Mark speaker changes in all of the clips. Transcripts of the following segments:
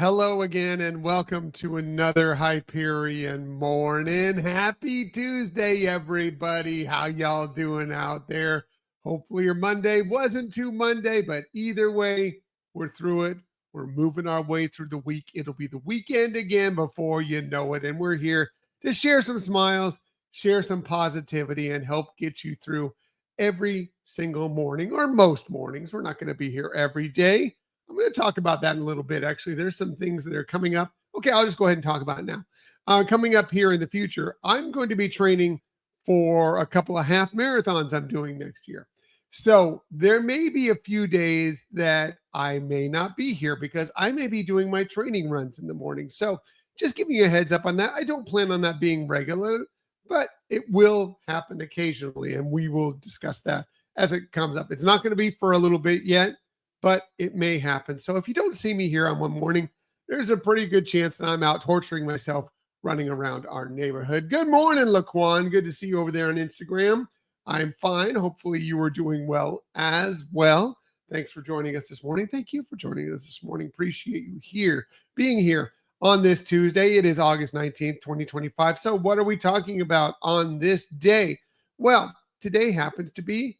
Speaker 1: Hello again, and welcome to another Hyperion Morning. Happy Tuesday, everybody. How y'all doing out there? Hopefully your Monday wasn't too Monday, but either way, we're through it. We're moving our way through the week. It'll be the weekend again before you know it, and we're here to share some smiles, share some positivity, and help get you through every single morning, or most mornings. We're not going to be here every day. I'm going to talk about that in a little bit. Actually, there's some things that are coming up. Okay, I'll just go ahead and talk about it now. Coming up here in the future, I'm going to be training for a couple of half marathons I'm doing next year. So there may be a few days that I may not be here because I may be doing my training runs in the morning. So just giving you a heads up on that. I don't plan on that being regular, but it will happen occasionally, and we will discuss that as it comes up. It's not going to be for a little bit yet, but it may happen. So if you don't see me here on one morning, there's a pretty good chance that I'm out torturing myself running around our neighborhood. Good morning, Laquan. Good to see you over there on Instagram. I'm fine. Hopefully you are doing well as well. Thanks for joining us this morning. Thank you for joining us this morning. Appreciate you being here on this Tuesday. It is August 19th, 2025. So what are we talking about on this day? Well, today happens to be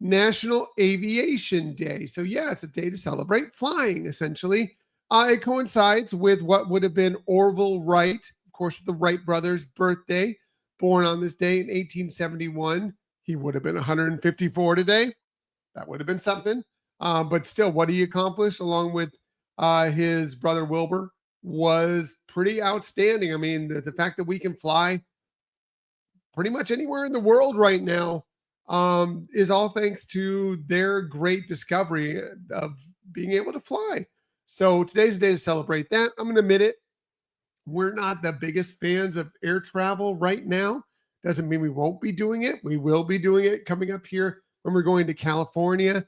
Speaker 1: National Aviation Day. So yeah, it's a day to celebrate flying, essentially. It coincides with what would have been Orville Wright, of course, the Wright brothers' birthday, born on this day in 1871. He would have been 154 today. That would have been something. But still, what he accomplished along with his brother Wilbur was pretty outstanding. I mean, the fact that we can fly pretty much anywhere in the world right now is all thanks to their great discovery of being able to fly. So today's the day to celebrate that. I'm going to admit it. We're not the biggest fans of air travel right now. Doesn't mean we won't be doing it. We will be doing it coming up here when we're going to California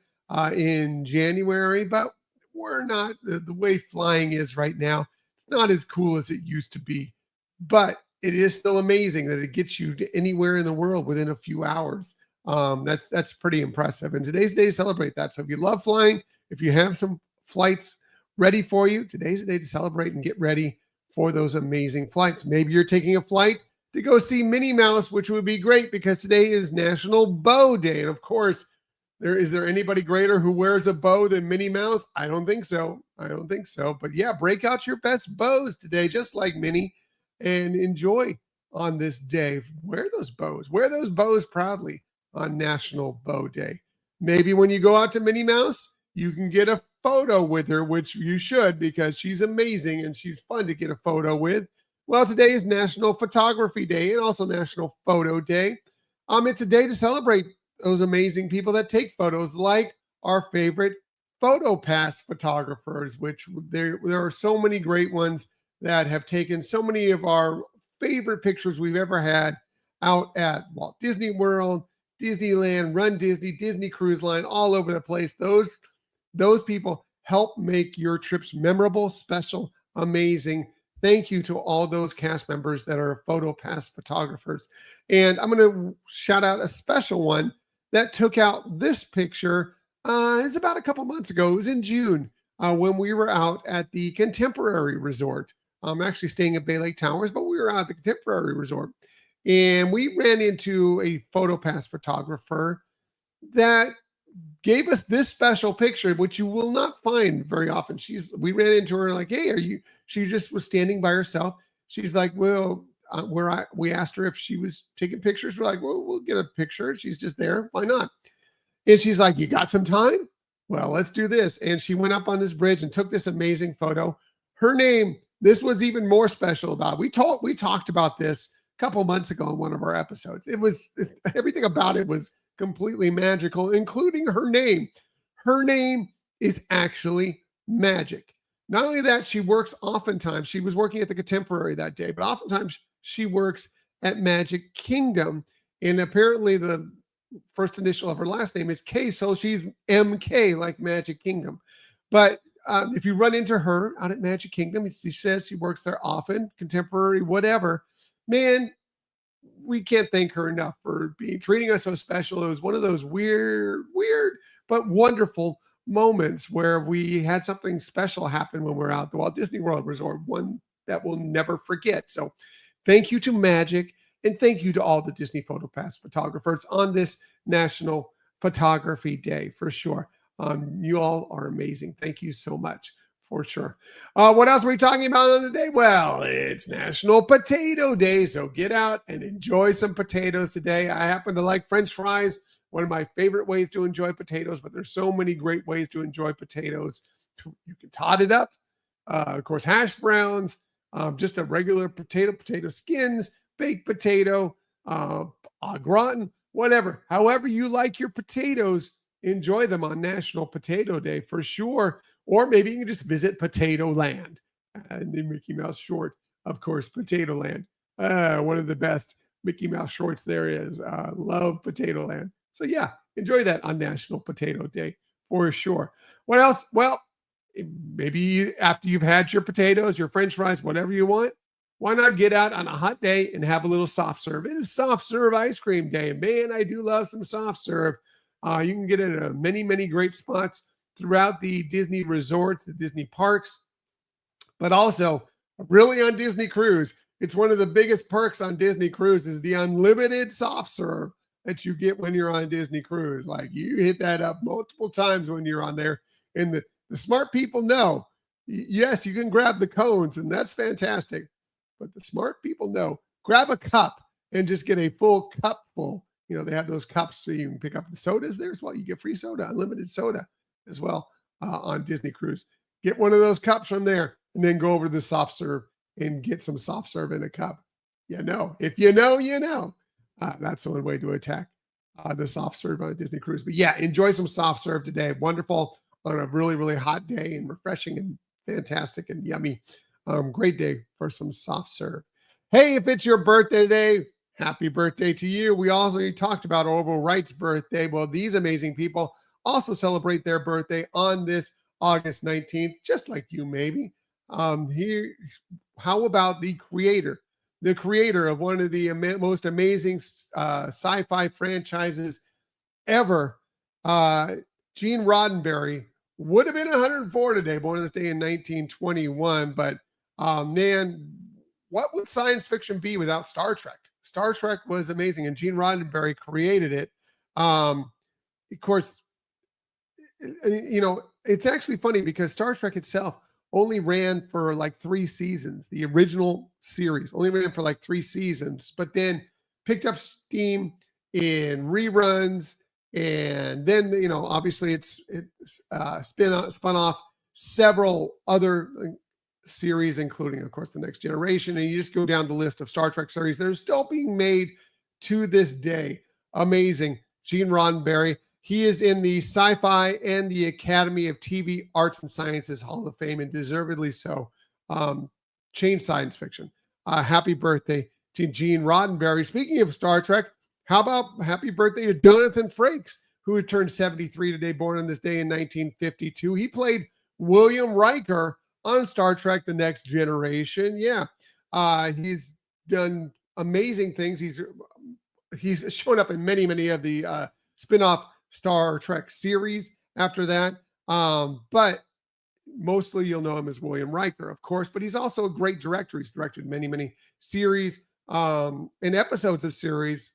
Speaker 1: in January, but we're not the way flying is right now. It's not as cool as it used to be, but it is still amazing that it gets you to anywhere in the world within a few hours. That's pretty impressive. And today's the day to celebrate that. So if you love flying, if you have some flights ready for you, today's the day to celebrate and get ready for those amazing flights. Maybe you're taking a flight to go see Minnie Mouse, which would be great because today is National Bow Day. And of course, is there anybody greater who wears a bow than Minnie Mouse? I don't think so. But yeah, break out your best bows today, just like Minnie, and enjoy on this day. Wear those bows proudly on National Bow Day. Maybe when you go out to Minnie Mouse, you can get a photo with her, which you should because she's amazing and she's fun to get a photo with. Well, today is National Photography Day and also National Photo Day. It's a day to celebrate those amazing people that take photos, like our favorite photo pass photographers, which there are so many great ones that have taken so many of our favorite pictures we've ever had out at Walt Disney World, Disneyland, Run Disney, Disney Cruise Line, all over the place. Those people help make your trips memorable, special, amazing. Thank you to all those cast members that are photo pass photographers. And I'm going to shout out a special one that took out this picture. It's about a couple months ago. It was in June when we were out at the Contemporary Resort. I'm actually staying at Bay Lake Towers, but we were out at the Contemporary Resort. And we ran into a photo pass photographer that gave us this special picture, which you will not find very often. We ran into her like, hey, she just was standing by herself. She's like, well, we asked her if she was taking pictures. We're like, well, we'll get a picture. She's just there. Why not? And she's like, you got some time? Well, let's do this. And she went up on this bridge and took this amazing photo. Her name, this was even more special about it. We talked about this a couple months ago in one of our episodes. Everything about it was completely magical, including her name. Her name is actually Magic. Not only that, she works oftentimes, she was working at the Contemporary that day, but oftentimes she works at Magic Kingdom. And apparently the first initial of her last name is K, so she's MK, like Magic Kingdom. But if you run into her out at Magic Kingdom, she says she works there often, Contemporary, whatever. Man, we can't thank her enough for treating us so special. It was one of those weird, but wonderful moments where we had something special happen when we're out at the Walt Disney World Resort, one that we'll never forget. So thank you to Magic, and thank you to all the Disney PhotoPass photographers on this National Photography Day for sure. You all are amazing. Thank you so much for sure. What else are we talking about on the day? Well, it's National Potato Day, so get out and enjoy some potatoes today. I happen to like French fries, one of my favorite ways to enjoy potatoes, but there's so many great ways to enjoy potatoes. You can tot it up, of course, hash browns, just a regular potato skins, baked potato, au gratin, whatever. However you like your potatoes, enjoy them on National Potato Day for sure. Or maybe you can just visit Potato Land. And the Mickey Mouse short, of course, Potato Land. One of the best Mickey Mouse shorts there is. Love Potato Land. So yeah, enjoy that on National Potato Day for sure. What else? Well, maybe after you've had your potatoes, your French fries, whatever you want, why not get out on a hot day and have a little soft serve? It is soft serve ice cream day. Man, I do love some soft serve. You can get it at many, many great spots throughout the Disney resorts, the Disney parks, but also really on Disney Cruise. It's one of the biggest perks on Disney Cruise is the unlimited soft serve that you get when you're on Disney Cruise. Like you hit that up multiple times when you're on there. And the smart people know, yes, you can grab the cones and that's fantastic. But the smart people know, grab a cup and just get a full cup full. You know, they have those cups so you can pick up the sodas there as well. You get free soda, unlimited soda as well on Disney Cruise. Get one of those cups from there and then go over to the soft serve and get some soft serve in a cup. You know, if you know, you know. That's one way to attack the soft serve on a Disney Cruise. But yeah, enjoy some soft serve today. Wonderful on a really, really hot day and refreshing and fantastic and yummy. Great day for some soft serve. Hey, if it's your birthday today, happy birthday to you. We also talked about Orville Wright's birthday. Well, these amazing people also celebrate their birthday on this August 19th, just like you maybe. Here, how about the creator of one of the most amazing sci-fi franchises ever, Gene Roddenberry, would have been 104 today, born this day in 1921. But man, what would science fiction be without Star Trek? Star Trek was amazing, and Gene Roddenberry created it. Of course, you know, it's actually funny because Star Trek itself only ran for like 3 seasons. The original series only ran for like 3 seasons, but then picked up steam in reruns. And then, you know, obviously it's spun off several other series, including, of course, The Next Generation. And you just go down the list of Star Trek series that are still being made to this day. Amazing. Gene Roddenberry. He is in the Sci-Fi and the Academy of TV Arts and Sciences Hall of Fame, and deservedly so. Changed science fiction. Happy birthday to Gene Roddenberry. Speaking of Star Trek, how about happy birthday to Jonathan Frakes, who had turned 73 today, born on this day in 1952. He played William Riker on Star Trek: The Next Generation. Yeah, he's done amazing things. He's shown up in many, many of the spin-off Star Trek series after that. But mostly you'll know him as William Riker, of course, but he's also a great director. He's directed many, many series and episodes of series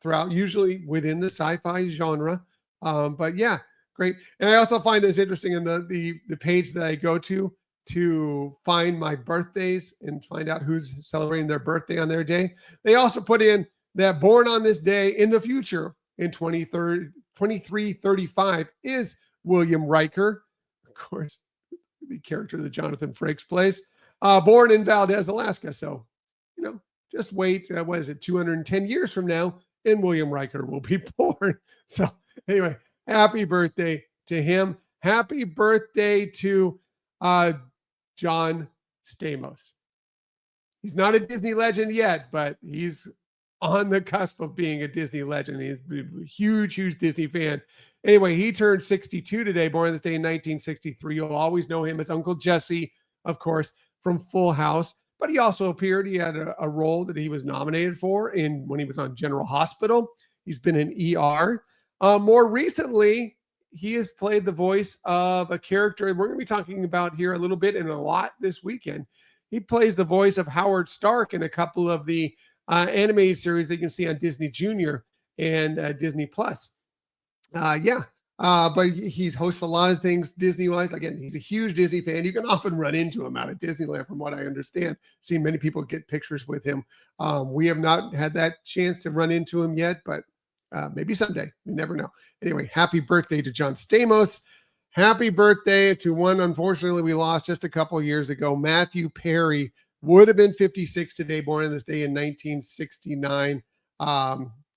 Speaker 1: throughout, usually within the sci-fi genre. But yeah, great. And I also find this interesting in the page that I go to find my birthdays and find out who's celebrating their birthday on their day. They also put in that born on this day in the future in 2335 is William Riker, of course, the character that Jonathan Frakes plays, born in Valdez, Alaska. So, you know, just wait, what is it, 210 years from now, and William Riker will be born. So anyway, happy birthday to him. Happy birthday to John Stamos. He's not a Disney legend yet, but he's on the cusp of being a Disney legend. He's a huge, huge Disney fan. Anyway, he turned 62 today, born this day in 1963. You'll always know him as Uncle Jesse, of course, from Full House. But he also appeared, he had a role that he was nominated for when he was on General Hospital. He's been in ER. More recently, he has played the voice of a character we're going to be talking about here a little bit and a lot this weekend. He plays the voice of Howard Stark in a couple of the animated series that you can see on Disney Junior and Disney Plus. Yeah. But he's hosts a lot of things Disney-wise. Again, he's a huge Disney fan. You can often run into him out at Disneyland, from what I understand. Seen many people get pictures with him. We have not had that chance to run into him yet, but maybe someday. You never know. Anyway, happy birthday to John Stamos. Happy birthday to one, unfortunately, we lost just a couple years ago. Matthew Perry would have been 56 today, born on this day in 1969.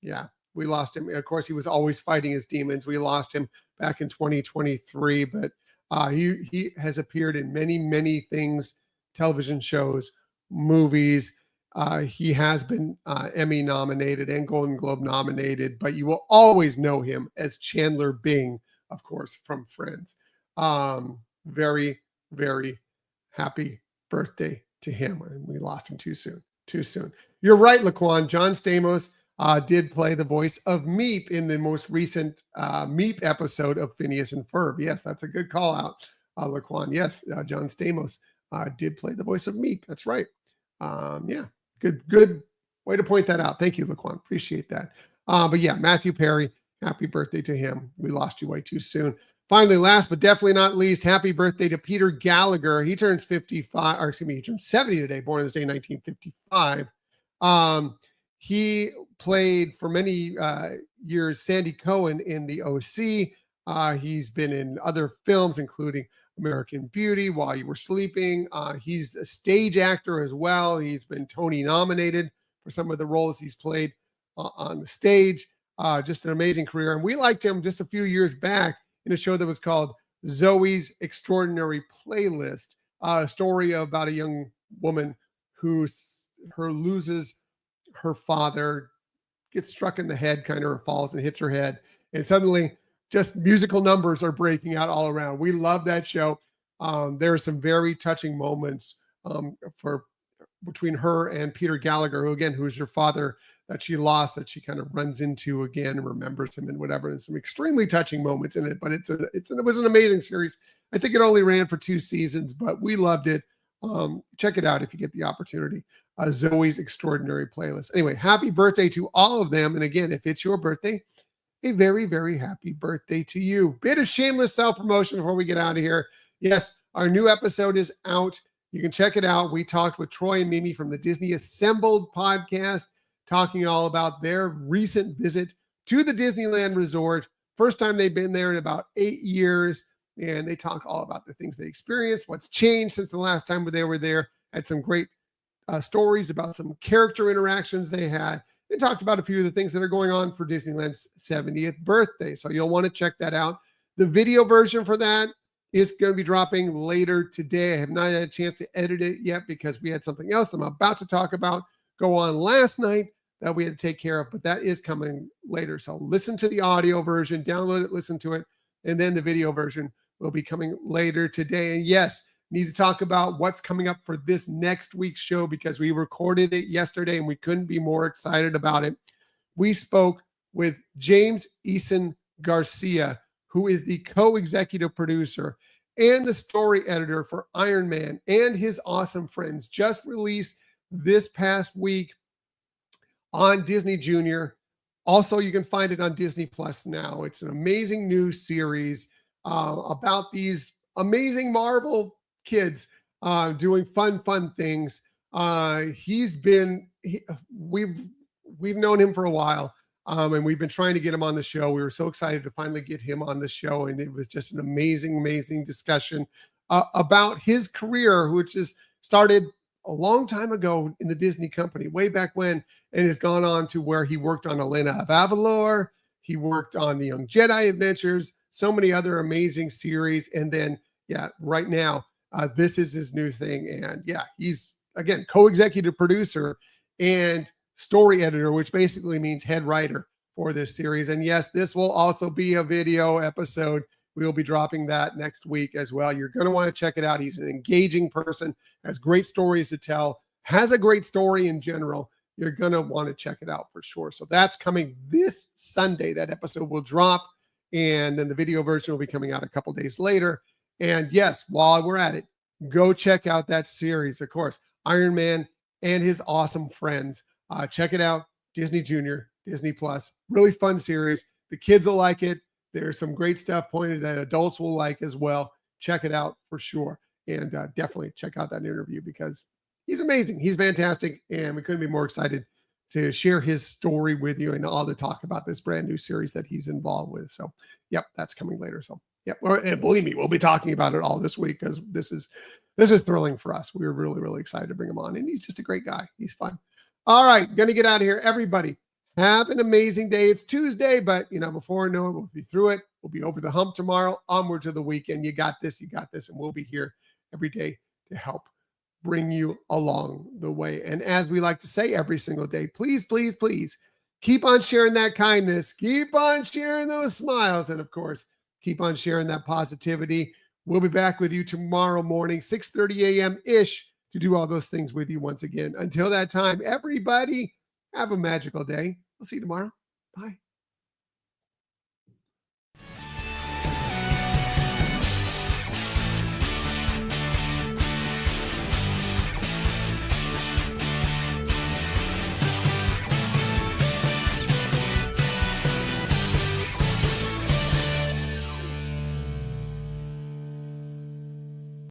Speaker 1: Yeah, we lost him. Of course, he was always fighting his demons. We lost him back in 2023, but he has appeared in many, many things, television shows, movies. He has been Emmy nominated and Golden Globe nominated, but you will always know him as Chandler Bing, of course, from Friends. Very, very happy birthday to him. And we lost him too soon. You're right, Laquan. John Stamos did play the voice of Meep in the most recent Meep episode of Phineas and Ferb. Yes, that's a good call out, Laquan. Yes, John Stamos did play the voice of Meep. That's right. Yeah, good way to point that out. Thank you, Laquan. Appreciate that. But yeah, Matthew Perry, happy birthday to him. We lost you way too soon. Finally, last but definitely not least, happy birthday to Peter Gallagher. He turns 55, or excuse me, he turns 70 today, born on this day in 1955. He played for many years Sandy Cohen in the OC. He's been in other films, including American Beauty, While You Were Sleeping. He's a stage actor as well. He's been Tony nominated for some of the roles he's played on the stage. Just an amazing career. And we liked him just a few years back in a show that was called Zoe's Extraordinary Playlist, a story about a young woman who loses her father, gets struck in the head, kind of falls and hits her head. And suddenly just musical numbers are breaking out all around. We love that show. There are some very touching moments between her and Peter Gallagher, who's her father that she lost, that she kind of runs into again and remembers him and whatever. And some extremely touching moments in it, but it was an amazing series. I think it only ran for 2 seasons, but we loved it. Check it out if you get the opportunity. Zoe's Extraordinary Playlist. Anyway, happy birthday to all of them. And again, if it's your birthday, a very, very happy birthday to you. Bit of shameless self-promotion before we get out of here. Yes, our new episode is out. You can check it out. We talked with Troy and Mimi from the Disney Assembled podcast, talking all about their recent visit to the Disneyland Resort. First time they've been there in about 8 years. And they talk all about the things they experienced, what's changed since the last time they were there. Had some great stories about some character interactions they had. They talked about a few of the things that are going on for Disneyland's 70th birthday. So you'll want to check that out. The video version for that is going to be dropping later today. I have not had a chance to edit it yet because we had something else I'm about to talk about go on last night that we had to take care of, but that is coming later. So listen to the audio version, download it, listen to it, and then the video version will be coming later today. And yes, need to talk about what's coming up for this next week's show because we recorded it yesterday and we couldn't be more excited about it. We spoke with James Eason Garcia, who is the co-executive producer and the story editor for Iron Man and His Awesome Friends, just released this past week on Disney Junior. Also, you can find it on Disney Plus now. It's an amazing new series about these amazing Marvel kids doing fun things. We've known him for a while, and we've been trying to get him on the show. We were so excited to finally get him on the show, and it was just an amazing discussion about his career, which is started a long time ago in the Disney company, way back when, and has gone on to where he worked on Elena of Avalor. He worked on the Young Jedi Adventures, so many other amazing series. And then, right now, this is his new thing. And he's, again, co-executive producer and story editor, which basically means head writer for this series. And yes, this will also be a video episode. We'll be dropping that next week as well. You're going to want to check it out. He's an engaging person, has great stories to tell, has a great story in general. You're going to want to check it out for sure. So that's coming this Sunday. That episode will drop. And then the video version will be coming out a couple days later. And yes, while we're at it, go check out that series. Of course, Iron Man and his awesome friends. Check it out. Disney Junior, Disney Plus. Really fun series. The kids will like it. There's some great stuff pointed that adults will like as well. Check it out for sure. And definitely check out that interview because he's amazing. He's fantastic. And we couldn't be more excited to share his story with you and all the talk about this brand new series that he's involved with. So, yep, that's coming later. So, yep, and believe me, we'll be talking about it all this week because this is thrilling for us. We were really, really excited to bring him on, and he's just a great guy. He's fun. All right, gonna get out of here, everybody. Have an amazing day. It's Tuesday, but before I know it, we'll be through it. We'll be over the hump tomorrow, onward to the weekend. You got this, and we'll be here every day to help bring you along the way. And as we like to say every single day, please, please, please keep on sharing that kindness, keep on sharing those smiles, and of course, keep on sharing that positivity. We'll be back with you tomorrow morning, 6:30 a.m. ish, to do all those things with you once again. Until that time, everybody, have a magical day. We'll see you tomorrow. Bye.